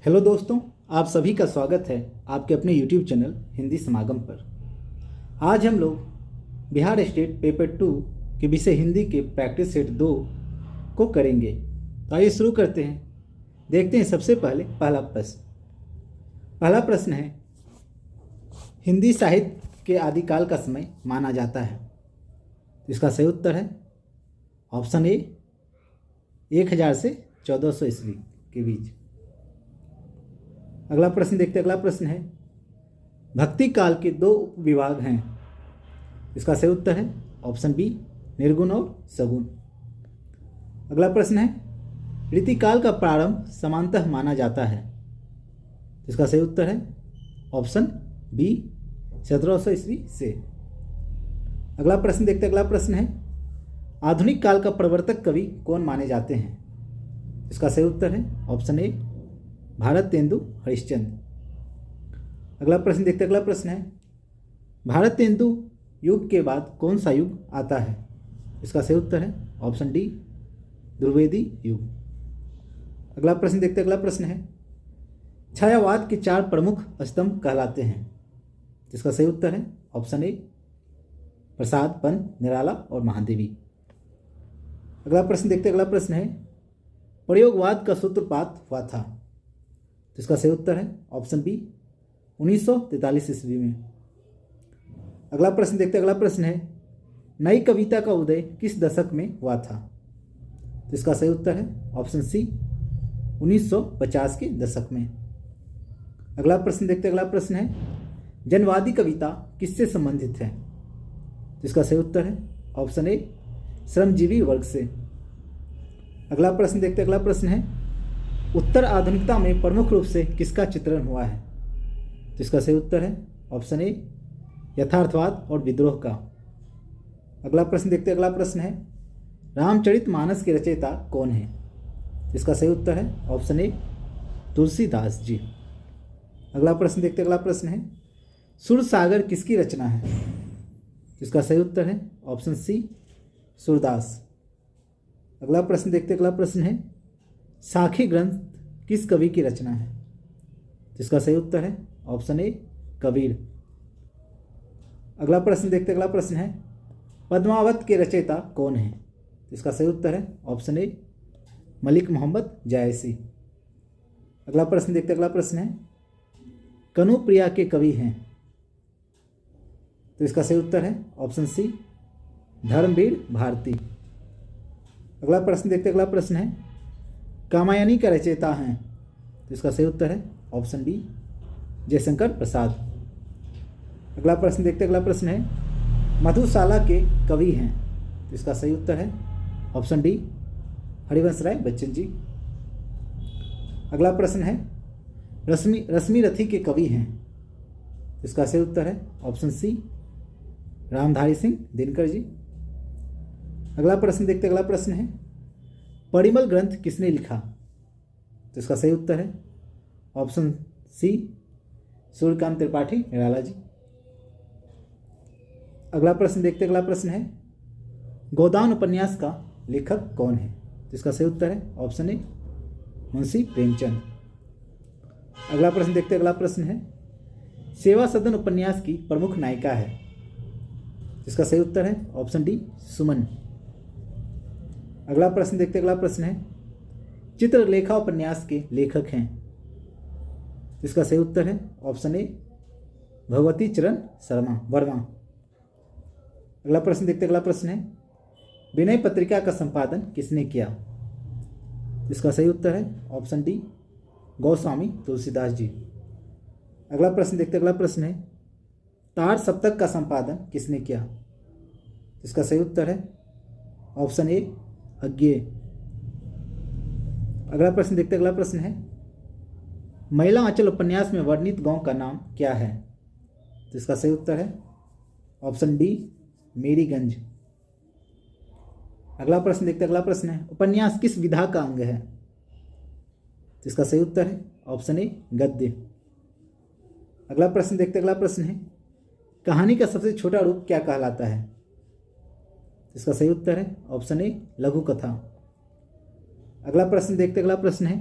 Hello दोस्तों, आप सभी का स्वागत है आपके अपने YouTube चैनल हिंदी समागम पर। आज हम लोग बिहार स्टेट पेपर 2 के विषय हिंदी के प्रैक्टिस सेट 2 को करेंगे। तो आइए शुरू करते हैं। देखते हैं सबसे पहले पहला प्रश्न है, हिंदी साहित्य के आदिकाल का समय माना जाता है। इसका सही उत्तर है ऑप्शन ए 1000 से 1400 ईस्वी के बीच। अगला प्रश्न देखते हैं। अगला प्रश्न है, भक्ति काल के 2 विभाग हैं। इसका सही उत्तर है ऑप्शन बी निर्गुण और सगुण। अगला प्रश्न है, रीतिकाल का प्रारंभ समानतः माना जाता है। इसका सही उत्तर है ऑप्शन बी 1700 ईस्वी से। अगला प्रश्न देखते हैं। अगला प्रश्न है, आधुनिक काल का प्रवर्तक कवि कौन माने जाते हैं। इसका सही उत्तर है ऑप्शन ए भारतेंदु हरिश्चंद्र। अगला प्रश्न देखते हैं। अगला प्रश्न है, भारतेंदु युग के बाद कौन सा युग आता है। इसका सही उत्तर है ऑप्शन डी द्विवेदी युग। अगला प्रश्न देखते हैं। अगला प्रश्न है, छायावाद के 4 प्रमुख स्तंभ कहलाते हैं। इसका सही उत्तर है ऑप्शन ए प्रसाद, पंत, निराला और महादेवी। अगला प्रश्न देखते हैं। अगला प्रश्न है, प्रयोगवाद का सूत्रपात हुआ था। तो इसका सही उत्तर है ऑप्शन बी 1943 ईस्वी में। अगला प्रश्न देखते हैं। अगला प्रश्न है, नई कविता का उदय किस दशक में हुआ था। तो इसका सही उत्तर है ऑप्शन सी 1950 के दशक में। अगला प्रश्न देखते हैं। अगला प्रश्न है, जनवादी कविता किससे संबंधित है। तो इसका सही उत्तर है ऑप्शन ए श्रमजीवी वर्ग से। अगला प्रश्न देखते हैं। अगला प्रश्न है, उत्तर आधुनिकता में प्रमुख रूप से किसका चित्रण हुआ है। तो इसका सही उत्तर है ऑप्शन ए यथार्थवाद और विद्रोह का। अगला प्रश्न देखते हैं। अगला प्रश्न है, रामचरितमानस के रचयिता कौन है। इसका सही उत्तर है ऑप्शन ए तुलसीदास जी। अगला प्रश्न देखते हैं। अगला प्रश्न है, सुरसागर किसकी रचना है। इसका सही उत्तर है ऑप्शन सी सूरदास। अगला प्रश्न देखते हैं। अगला प्रश्न है, साखी ग्रंथ किस कवि की रचना है। इसका सही उत्तर है ऑप्शन ए कबीर। अगला प्रश्न देखते हैं। अगला प्रश्न है, पद्मावत के रचयिता कौन है। इसका सही उत्तर है ऑप्शन ए मलिक मोहम्मद जायसी। अगला प्रश्न देखते हैं। अगला प्रश्न है, कनुप्रिया के कवि हैं। तो इसका सही उत्तर है ऑप्शन सी धर्मवीर भारती। अगला प्रश्न देखते हैं। अगला प्रश्न है, कामायनी का रचयिता हैं। तो इसका सही उत्तर है ऑप्शन बी जयशंकर प्रसाद। अगला प्रश्न देखते हैं। अगला प्रश्न है, मधुशाला के कवि हैं। तो इसका सही उत्तर है ऑप्शन डी हरिवंश राय बच्चन जी। अगला प्रश्न है, रश्मि रथी के कवि हैं। इसका सही उत्तर है ऑप्शन सी रामधारी सिंह दिनकर जी। अगला प्रश्न देखते हैं। अगला प्रश्न है, परिमल ग्रंथ किसने लिखा। तो इसका सही उत्तर है ऑप्शन सी सूर्यकांत त्रिपाठी निराला जी। अगला प्रश्न देखते हैं। अगला प्रश्न है, गोदान उपन्यास का लेखक कौन है। तो इसका सही उत्तर है ऑप्शन ए मुंशी प्रेमचंद। अगला प्रश्न देखते हैं। अगला प्रश्न है, सेवा सदन उपन्यास की प्रमुख नायिका है। इसका सही उत्तर है ऑप्शन डी सुमन। अगला प्रश्न देखते हैं। अगला प्रश्न है, चित्रलेखा उपन्यास के लेखक हैं। इसका सही उत्तर है ऑप्शन ए भगवती चरण वर्मा। अगला प्रश्न देखते हैं। अगला प्रश्न है, विनय पत्रिका का संपादन किसने किया। इसका सही उत्तर है ऑप्शन डी गोस्वामी तुलसीदास जी। अगला प्रश्न देखते हैं। अगला प्रश्न है, तार सप्तक का संपादन किसने किया। इसका सही उत्तर है ऑप्शन ए अज्ञेय। अगला प्रश्न देखते हैं। अगला प्रश्न है, महिला आंचल उपन्यास में वर्णित गांव का नाम क्या है। तो इसका सही उत्तर है ऑप्शन डी मेरीगंज। अगला प्रश्न देखते हैं। अगला प्रश्न है, उपन्यास किस विधा का अंग है। तो इसका सही उत्तर है ऑप्शन ए गद्य। अगला प्रश्न देखते हैं। अगला प्रश्न है, कहानी का सबसे छोटा रूप क्या कहलाता है। इसका सही उत्तर है ऑप्शन ए लघु कथा। अगला प्रश्न देखते हैं। अगला प्रश्न है,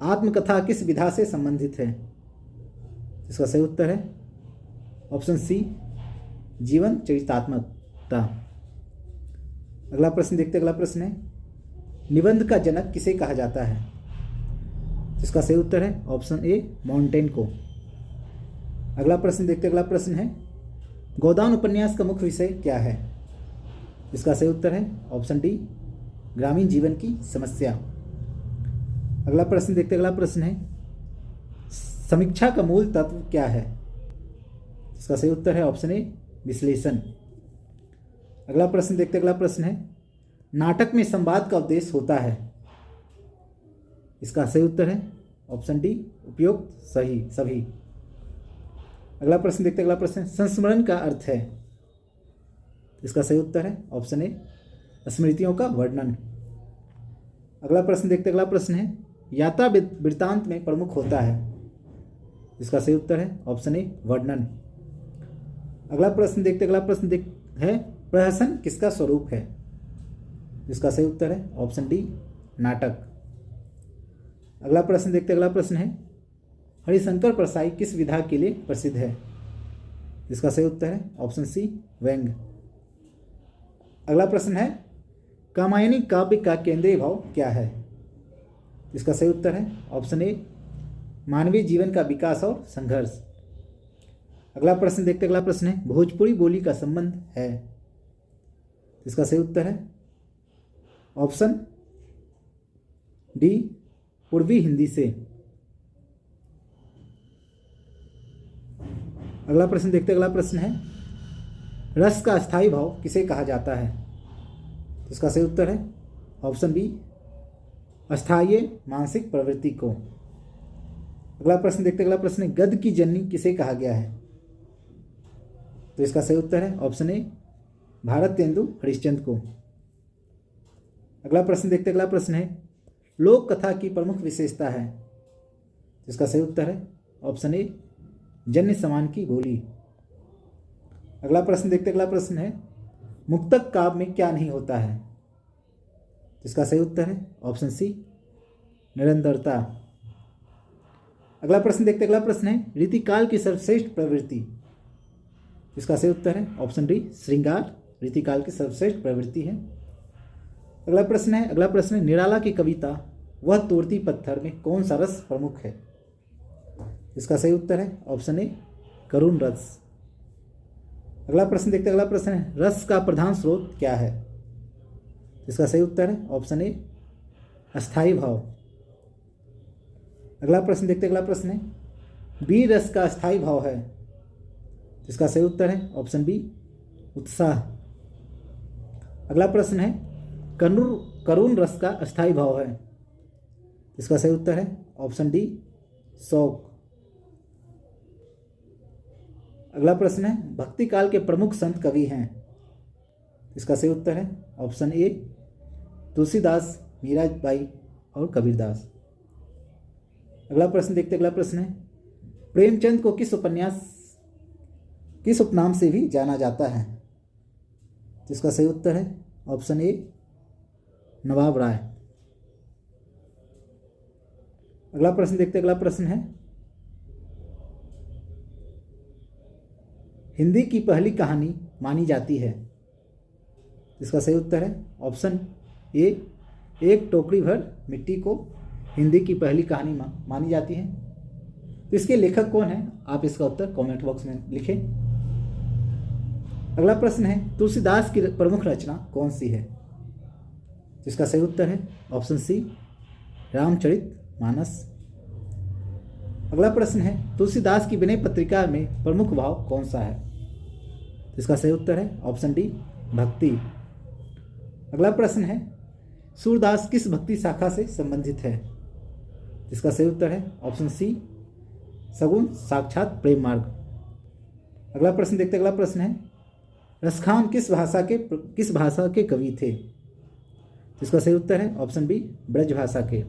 आत्मकथा किस विधा से संबंधित है? इसका सही उत्तर है ऑप्शन सी, जीवन चरितात्मकता। अगला प्रश्न देखते हैं। अगला प्रश्न है, निबंध का जनक किसे कहा जाता है? इसका सही उत्तर है ऑप्शन ए, माउंटेन को। अगला प्रश्न देखते हैं। अगला प्रश्न है, गोदान उपन्यास का मुख्य विषय क्या है? इसका सही उत्तर है ऑप्शन डी, ग्रामीण जीवन की समस्या। अगला प्रश्न देखते हैं। अगला प्रश्न है, समीक्षा का मूल तत्व क्या है? इसका सही उत्तर है ऑप्शन ए, विश्लेषण। अगला प्रश्न देखते हैं। अगला प्रश्न है, नाटक में संवाद का उद्देश्य होता है? इसका सही उत्तर है ऑप्शन डी, उपयुक्त, सही, सभी। अगला प्रश्न देखते हैं। अगला प्रश्न है, संस्मरण का अर्थ है? इसका सही उत्तर है ऑप्शन ए, स्मृतियों का वर्णन। अगला प्रश्न देखते हैं। अगला प्रश्न है, यात्रा वृत्तांत में प्रमुख होता है? इसका सही उत्तर है ऑप्शन ए, वर्णन। अगला प्रश्न देखते हैं। अगला प्रश्न है, प्रहसन किसका स्वरूप है? इसका सही उत्तर है ऑप्शन डी, नाटक। अगला प्रश्न देखते हैं। अगला प्रश्न है, हरिशंकर परसाई किस विधा के लिए प्रसिद्ध है? इसका सही उत्तर है ऑप्शन सी, व्यंग्य। अगला प्रश्न है, कामायनी काव्य का केंद्रीय भाव क्या है? इसका सही उत्तर है ऑप्शन ए, मानवीय जीवन का विकास और संघर्ष। अगला प्रश्न देखते हैं। अगला प्रश्न है, भोजपुरी बोली का संबंध है? इसका सही उत्तर है ऑप्शन डी, पूर्वी हिंदी से। अगला प्रश्न देखते हैं। अगला प्रश्न है, रस का अस्थायी भाव किसे कहा जाता है? इसका सही उत्तर है ऑप्शन बी, अस्थायी मानसिक प्रवृत्ति को। अगला प्रश्न देखते हैं। अगला प्रश्न है, गद्य की जननी किसे कहा गया है? तो इसका सही उत्तर है ऑप्शन ए, भारतेंदु हरिश्चंद्र को। अगला प्रश्न देखते हैं। अगला प्रश्न है, लोक कथा की प्रमुख विशेषता है? इसका सही उत्तर है ऑप्शन ए, जन्य समान की बोली। अगला प्रश्न देखते हैं। अगला प्रश्न है, मुक्तक काव्य में क्या नहीं होता है? इसका सही उत्तर है ऑप्शन सी, निरंतरता। अगला प्रश्न देखते हैं। अगला प्रश्न है, रीतिकाल की सर्वश्रेष्ठ प्रवृत्ति? इसका सही उत्तर है ऑप्शन डी, श्रृंगार रीतिकाल की सर्वश्रेष्ठ प्रवृत्ति है। अगला प्रश्न है। अगला प्रश्न है, निराला की कविता वह तोड़ती पत्थर में कौन सा रस प्रमुख है? इसका सही उत्तर है ऑप्शन ए, करुण रस। अगला प्रश्न देखते हैं। अगला प्रश्न है, रस का प्रधान स्रोत क्या है? इसका सही उत्तर है ऑप्शन ए, अस्थायी भाव। अगला प्रश्न देखते हैं। अगला प्रश्न है, वीर रस का अस्थायी भाव है? इसका सही उत्तर है ऑप्शन बी, उत्साह। अगला प्रश्न है, करुण रस का अस्थायी भाव है? इसका सही उत्तर है ऑप्शन डी, शौक। अगला प्रश्न है, भक्ति काल के प्रमुख संत कवि हैं? इसका सही उत्तर है ऑप्शन ए, तुलसीदास, मीराबाई और कबीरदास। अगला प्रश्न देखते हैं। अगला प्रश्न है, प्रेमचंद को किस उपनाम से भी जाना जाता है? इसका सही उत्तर है ऑप्शन ए, नवाब राय। अगला प्रश्न देखते हैं। अगला प्रश्न है, हिंदी की पहली कहानी मानी जाती है? इसका सही उत्तर है ऑप्शन ए, एक टोकरी भर मिट्टी को हिंदी की पहली कहानी मानी जाती है। तो इसके लेखक कौन है? आप इसका उत्तर कमेंट बॉक्स में लिखें। अगला प्रश्न है, तुलसीदास की प्रमुख रचना कौन सी है? इसका सही उत्तर है ऑप्शन सी, रामचरितमानस। अगला प्रश्न है, तुलसीदास की विनय पत्रिका में प्रमुख भाव कौन सा है? इसका सही उत्तर है ऑप्शन डी, भक्ति। अगला प्रश्न है, सूरदास किस भक्ति शाखा से संबंधित है? इसका सही उत्तर है ऑप्शन सी, सगुण साक्षात प्रेम मार्ग। अगला प्रश्न देखते हैं। अगला प्रश्न है, रसखान किस भाषा के कवि थे? इसका सही उत्तर है ऑप्शन बी, ब्रज भाषा के।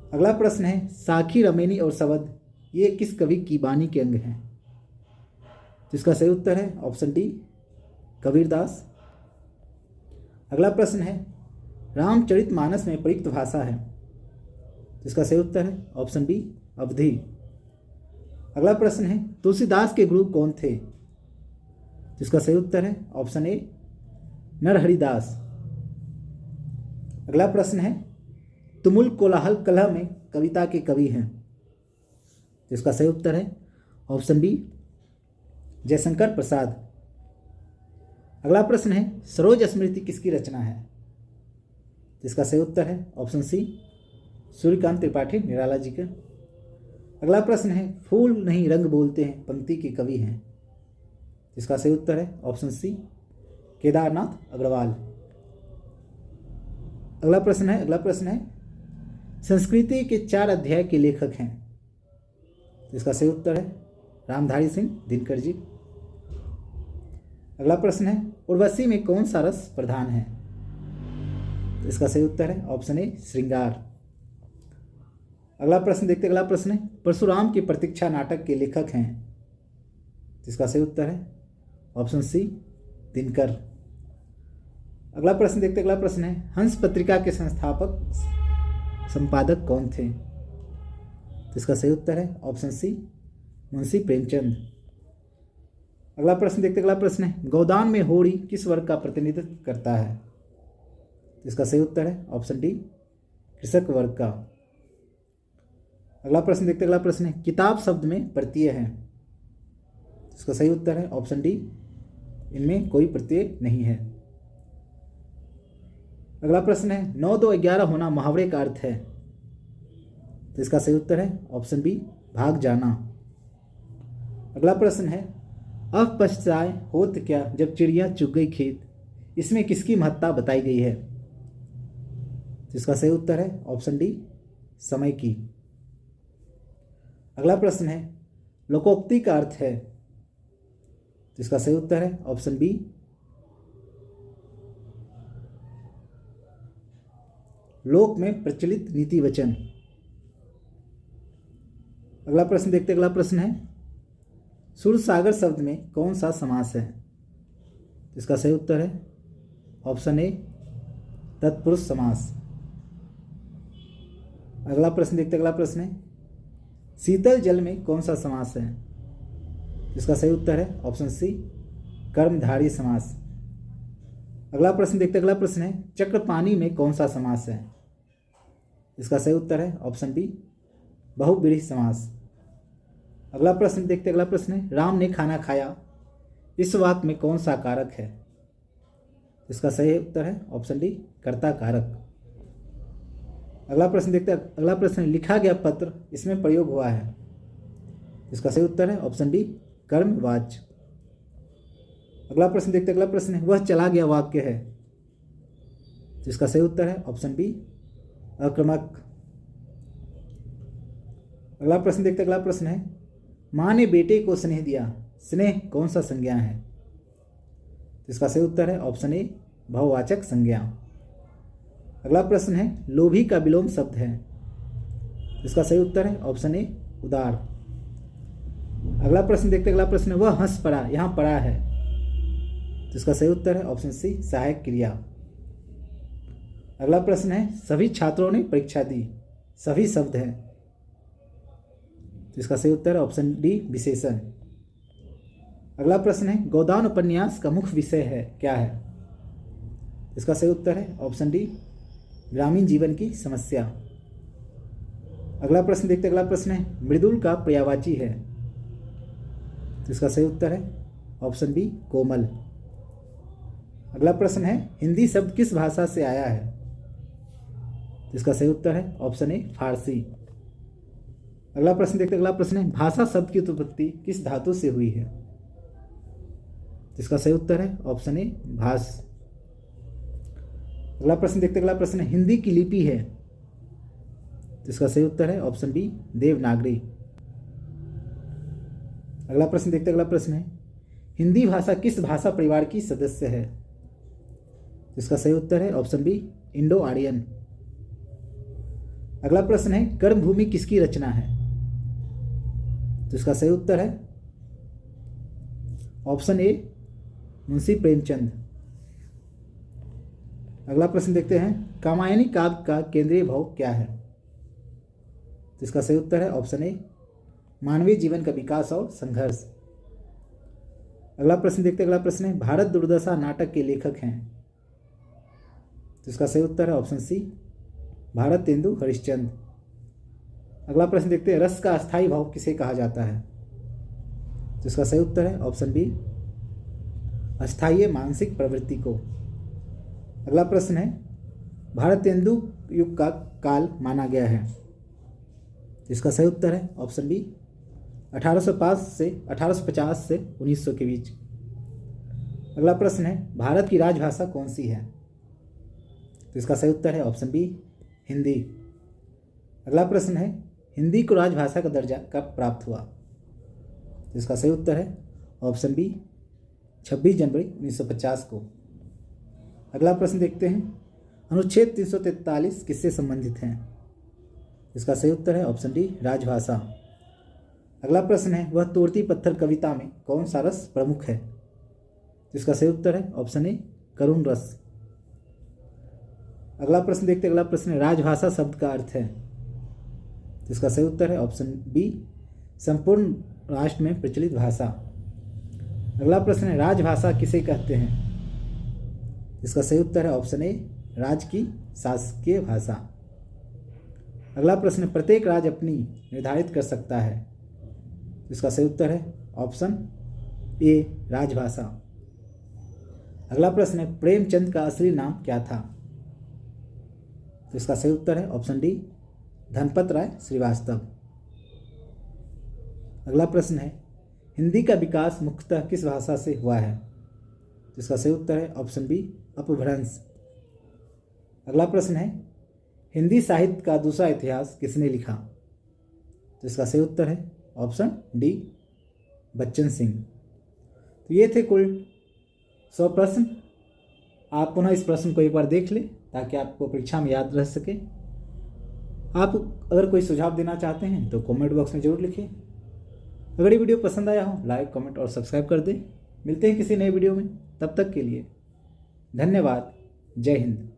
अगला प्रश्न है, साखी, रमेनी और सवद ये किस कवि की वाणी के अंग हैं? इसका सही उत्तर है ऑप्शन डी, कबीरदास। अगला प्रश्न है, रामचरितमानस में प्रयुक्त भाषा है? इसका सही उत्तर है ऑप्शन बी अवधि। अगला प्रश्न है तुलसीदास के गुरु कौन थे? इसका सही उत्तर है ऑप्शन ए नरहरिदास। अगला प्रश्न है तुमुल कोलाहल कलह में कविता के कवि हैं? इसका सही उत्तर है ऑप्शन बी जयशंकर प्रसाद। अगला प्रश्न है सरोज स्मृति किसकी रचना है? इसका सही उत्तर है ऑप्शन सी सूर्यकांत त्रिपाठी निराला जी का। अगला प्रश्न है फूल नहीं रंग बोलते हैं पंक्ति के कवि हैं? इसका सही उत्तर है ऑप्शन सी केदारनाथ अग्रवाल। अगला प्रश्न है संस्कृति के 4 अध्याय के लेखक हैं? इसका सही उत्तर है रामधारी सिंह दिनकर जी। अगला प्रश्न है उर्वशी में कौन सा रस प्रधान है? इसका सही उत्तर है ऑप्शन ए श्रृंगार। अगला प्रश्न देखते अगला प्रश्न है परशुराम की प्रतीक्षा नाटक के लेखक हैं? इसका सही उत्तर है ऑप्शन सी दिनकर। अगला प्रश्न देखते अगला प्रश्न है हंस पत्रिका के संपादक कौन थे? इसका सही उत्तर है ऑप्शन सी मुंशी प्रेमचंद। अगला प्रश्न देखते अगला प्रश्न है गोदान में होड़ी किस वर्ग का प्रतिनिधित्व करता है? इसका सही उत्तर है ऑप्शन डी कृषक वर्ग का। अगला प्रश्न देखते अगला प्रश्न है किताब शब्द में प्रत्यय है? इसका सही उत्तर है ऑप्शन डी इनमें कोई प्रत्यय नहीं है। अगला प्रश्न है 9 2 11 होना मुहावरे का अर्थ है? तो इसका सही उत्तर है ऑप्शन बी भाग जाना। अगला प्रश्न है अब पछताए होत क्या जब चिड़िया चुग गई खेत, इसमें किसकी महत्ता बताई गई है? तो इसका सही उत्तर है ऑप्शन डी समय की। अगला प्रश्न है लोकोक्ति का अर्थ है? तो इसका सही उत्तर है ऑप्शन बी लोक में प्रचलित नीति वचन। अगला प्रश्न देखते अगला प्रश्न है सूरसागर शब्द में कौन सा समास है? इसका सही उत्तर है ऑप्शन ए तत्पुरुष समास। अगला प्रश्न देखते अगला प्रश्न है शीतल जल में कौन सा समास है? इसका सही उत्तर है ऑप्शन सी कर्मधारय समास। अगला प्रश्न देखते अगला प्रश्न है चक्रपाणी में कौन सा समास है? इसका सही उत्तर है ऑप्शन बी बहुव्रीहि समास। अगला प्रश्न देखते अगला प्रश्न है राम ने खाना खाया, इस वाक्य में कौन सा कारक है? इसका सही उत्तर है ऑप्शन डी कर्ता कारक। अगला प्रश्न देखते अगला प्रश्न है लिखा गया पत्र इसमें प्रयोग हुआ है? इसका सही उत्तर है ऑप्शन डी कर्मवाच्य। अगला प्रश्न देखते अगला प्रश्न है वह चला गया वाक्य है? इसका सही उत्तर है ऑप्शन बी आक्रमक। अगला प्रश्न देखते अगला प्रश्न है माँ ने बेटे को स्नेह दिया, स्नेह कौन सा संज्ञा है? इसका सही उत्तर है ऑप्शन ए भाववाचक संज्ञा। अगला प्रश्न है लोभी का विलोम शब्द है? इसका सही उत्तर है ऑप्शन ए उदार। अगला प्रश्न देखते अगला प्रश्न है वह हंस पड़ा, यहाँ पड़ा है? इसका सही उत्तर है ऑप्शन सी सहायक क्रिया। अगला प्रश्न है सभी छात्रों ने परीक्षा दी, सभी शब्द है? इसका सही उत्तर है ऑप्शन डी विशेषण। अगला प्रश्न है गोदान उपन्यास का मुख्य विषय है क्या है? इसका सही उत्तर है ऑप्शन डी ग्रामीण जीवन की समस्या। अगला प्रश्न देखते अगला प्रश्न है मृदुल का पर्यायवाची है? इसका सही उत्तर है ऑप्शन बी कोमल। अगला प्रश्न है हिंदी शब्द किस भाषा से आया है? इसका सही उत्तर है ऑप्शन ए फारसी। अगला प्रश्न देखते अगला प्रश्न है भाषा शब्द की उत्पत्ति किस धातु से हुई है? इसका सही उत्तर है ऑप्शन ए भास। अगला प्रश्न देखते अगला प्रश्न है हिंदी की लिपि है? इसका सही उत्तर है ऑप्शन बी देवनागरी। अगला प्रश्न देखते अगला प्रश्न है हिंदी भाषा किस भाषा परिवार की सदस्य है? इसका सही उत्तर है ऑप्शन बी इंडो आर्यन। अगला प्रश्न है कर्मभूमि किसकी रचना है? तो इसका सही उत्तर है ऑप्शन ए मुंशी प्रेमचंद। अगला प्रश्न देखते हैं कामायनी काव्य का केंद्रीय भाव क्या है? तो इसका सही उत्तर है ऑप्शन ए, मानवीय जीवन का विकास और संघर्ष। अगला प्रश्न देखते हैं। अगला प्रश्न है, भारत दुर्दशा नाटक के लेखक हैं। तो इसका सही उत्तर है ऑप्शन सी, भारतेंदु हरिश्चंद्र। अगला प्रश्न देखते हैं, रस का अस्थायी भाव किसे कहा जाता है। तो इसका सही उत्तर है ऑप्शन बी, अस्थायी मानसिक प्रवृत्ति को। अगला प्रश्न है, भारतेंदु युग का काल माना गया है। इसका सही उत्तर है ऑप्शन बी, 1850 से 1900 के बीच। अगला प्रश्न है, भारत की राजभाषा कौन सी है। तो इसका सही उत्तर है ऑप्शन बी, हिंदी। अगला प्रश्न है, हिंदी को राजभाषा का दर्जा कब प्राप्त हुआ। तो इसका सही उत्तर है ऑप्शन बी, 26 जनवरी 1950 को। अगला प्रश्न देखते हैं, अनुच्छेद 343 किससे संबंधित हैं। इसका सही उत्तर है ऑप्शन डी, राजभाषा। अगला प्रश्न है, वह तोड़ती पत्थर कविता में कौन सा रस प्रमुख है। इसका सही उत्तर है ऑप्शन ए, करुण रस। अगला प्रश्न देखते हैं। अगला प्रश्न है, राजभाषा शब्द का अर्थ है। इसका सही उत्तर है ऑप्शन बी, संपूर्ण राष्ट्र में प्रचलित भाषा। अगला प्रश्न है, राजभाषा किसे कहते हैं। इसका सही उत्तर है ऑप्शन ए, राज्य की शासकीय भाषा। अगला प्रश्न है, प्रत्येक राज्य अपनी निर्धारित कर सकता है। इसका सही उत्तर है ऑप्शन ए, राजभाषा। अगला प्रश्न है, प्रेमचंद का असली नाम क्या था। तो इसका सही उत्तर है ऑप्शन डी, धनपत राय श्रीवास्तव। अगला प्रश्न है, हिंदी का विकास मुख्यतः किस भाषा से हुआ है। तो इसका सही उत्तर है ऑप्शन बी, अपभ्रंश। अगला प्रश्न है, हिंदी साहित्य का दूसरा इतिहास किसने लिखा। तो इसका सही उत्तर है ऑप्शन डी, बच्चन सिंह। तो ये थे कुल 100 प्रश्न। आप पुनः इस प्रश्न को एक बार देख लें ताकि आपको परीक्षा में याद रह सके। आप अगर कोई सुझाव देना चाहते हैं तो कमेंट बॉक्स में ज़रूर लिखें। अगर ये वीडियो पसंद आया हो, लाइक, कमेंट और सब्सक्राइब कर दें। मिलते हैं किसी नए वीडियो में, तब तक के लिए धन्यवाद। जय हिंद।